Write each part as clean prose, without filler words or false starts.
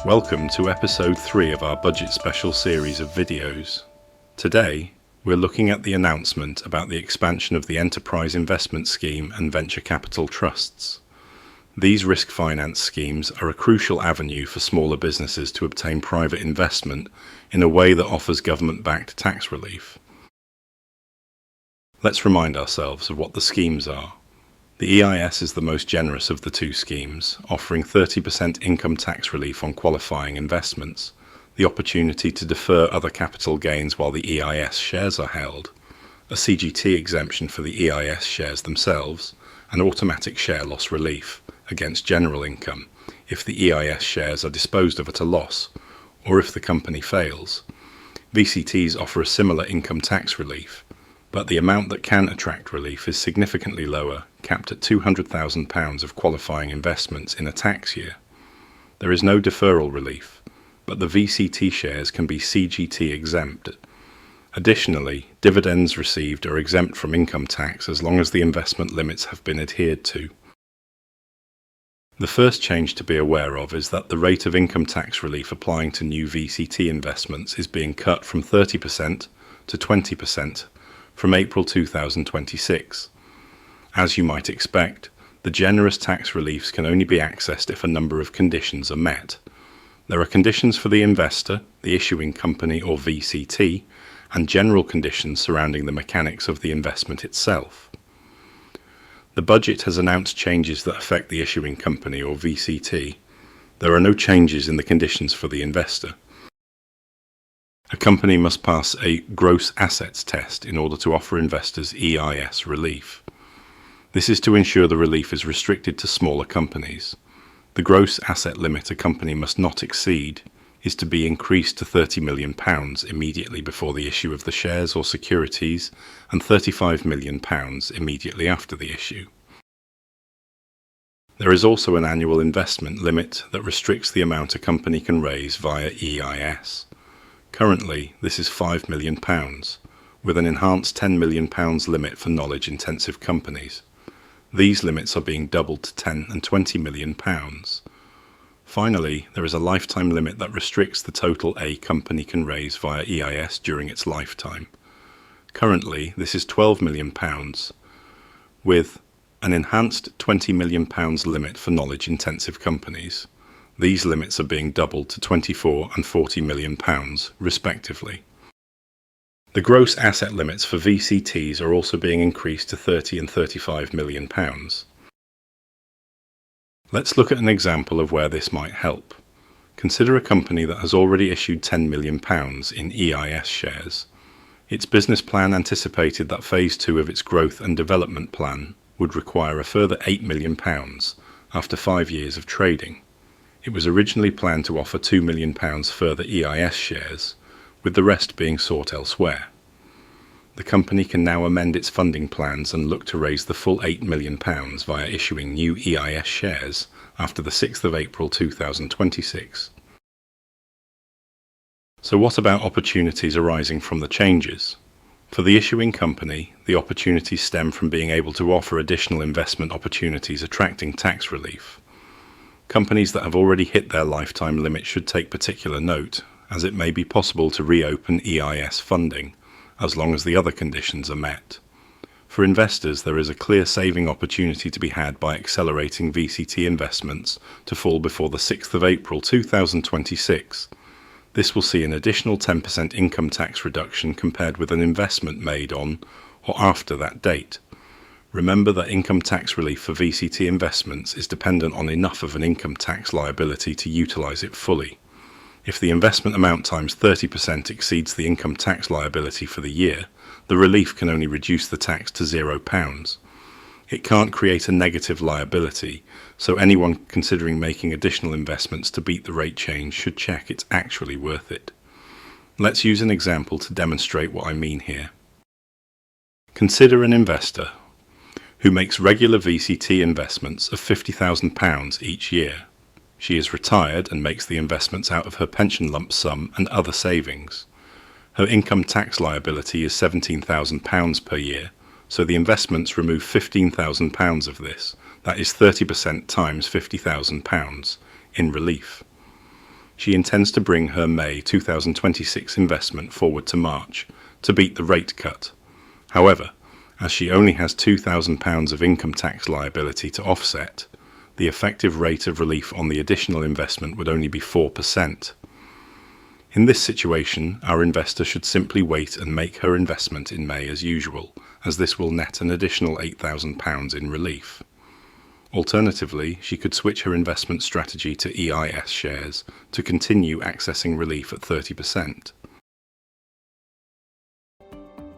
Welcome to episode 3 of our budget special series of videos. Today, we're looking at the announcement about the expansion of the Enterprise Investment Scheme and venture capital trusts. These risk finance schemes are a crucial avenue for smaller businesses to obtain private investment in a way that offers government-backed tax relief. Let's remind ourselves of what the schemes are. The EIS is the most generous of the two schemes, offering 30% income tax relief on qualifying investments, the opportunity to defer other capital gains while the EIS shares are held, a CGT exemption for the EIS shares themselves, and automatic share loss relief against general income if the EIS shares are disposed of at a loss, or if the company fails. VCTs offer a similar income tax relief, but the amount that can attract relief is significantly lower, capped at £200,000 of qualifying investments in a tax year. There is no deferral relief, but the VCT shares can be CGT exempt. Additionally, dividends received are exempt from income tax as long as the investment limits have been adhered to. The first change to be aware of is that the rate of income tax relief applying to new VCT investments is being cut from 30% to 20% from April 2026. As you might expect, the generous tax reliefs can only be accessed if a number of conditions are met. There are conditions for the investor, the issuing company or VCT, and general conditions surrounding the mechanics of the investment itself. The budget has announced changes that affect the issuing company or VCT. There are no changes in the conditions for the investor. A company must pass a gross assets test in order to offer investors EIS relief. This is to ensure the relief is restricted to smaller companies. The gross asset limit a company must not exceed is to be increased to £30 million immediately before the issue of the shares or securities and £35 million immediately after the issue. There is also an annual investment limit that restricts the amount a company can raise via EIS. Currently, this is £5 million, with an enhanced £10 million limit for knowledge-intensive companies. These limits are being doubled to £10 and £20 million. Finally, there is a lifetime limit that restricts the total a company can raise via EIS during its lifetime. Currently, this is £12 million, with an enhanced £20 million limit for knowledge-intensive companies. These limits are being doubled to £24 and £40 million, respectively. The gross asset limits for VCTs are also being increased to £30 and £35 million. Let's look at an example of where this might help. Consider a company that has already issued £10 million in EIS shares. Its business plan anticipated that Phase 2 of its growth and development plan would require a further £8 million after 5 years of trading. It was originally planned to offer £2 million further EIS shares, with the rest being sought elsewhere. The company can now amend its funding plans and look to raise the full £8 million via issuing new EIS shares after the 6th of April 2026. So what about opportunities arising from the changes? For the issuing company, the opportunities stem from being able to offer additional investment opportunities attracting tax relief. Companies that have already hit their lifetime limit should take particular note, as it may be possible to reopen EIS funding, as long as the other conditions are met. For investors, there is a clear saving opportunity to be had by accelerating VCT investments to fall before the 6th of April 2026. This will see an additional 10% income tax reduction compared with an investment made on or after that date. Remember that income tax relief for VCT investments is dependent on enough of an income tax liability to utilize it fully. If the investment amount times 30% exceeds the income tax liability for the year, the relief can only reduce the tax to £0. It can't create a negative liability, so anyone considering making additional investments to beat the rate change should check it's actually worth it. Let's use an example to demonstrate what I mean here. Consider an investor who makes regular VCT investments of £50,000 each year. She is retired and makes the investments out of her pension lump sum and other savings. Her income tax liability is £17,000 per year, so the investments remove £15,000 of this. That is 30% times £50,000 in relief. She intends to bring her May 2026 investment forward to March to beat the rate cut. However, as she only has £2,000 of income tax liability to offset, the effective rate of relief on the additional investment would only be 4%. In this situation, our investor should simply wait and make her investment in May as usual, as this will net an additional £8,000 in relief. Alternatively, she could switch her investment strategy to EIS shares to continue accessing relief at 30%.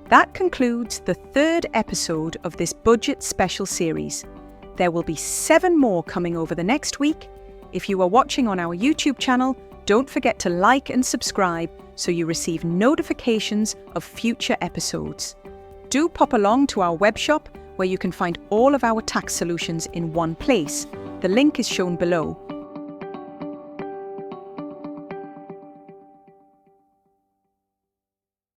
That concludes the third episode of this budget special series. There will be 7 more coming over the next week. If you are watching on our YouTube channel, don't forget to like and subscribe so you receive notifications of future episodes. Do pop along to our web shop where you can find all of our tax solutions in one place. The link is shown below.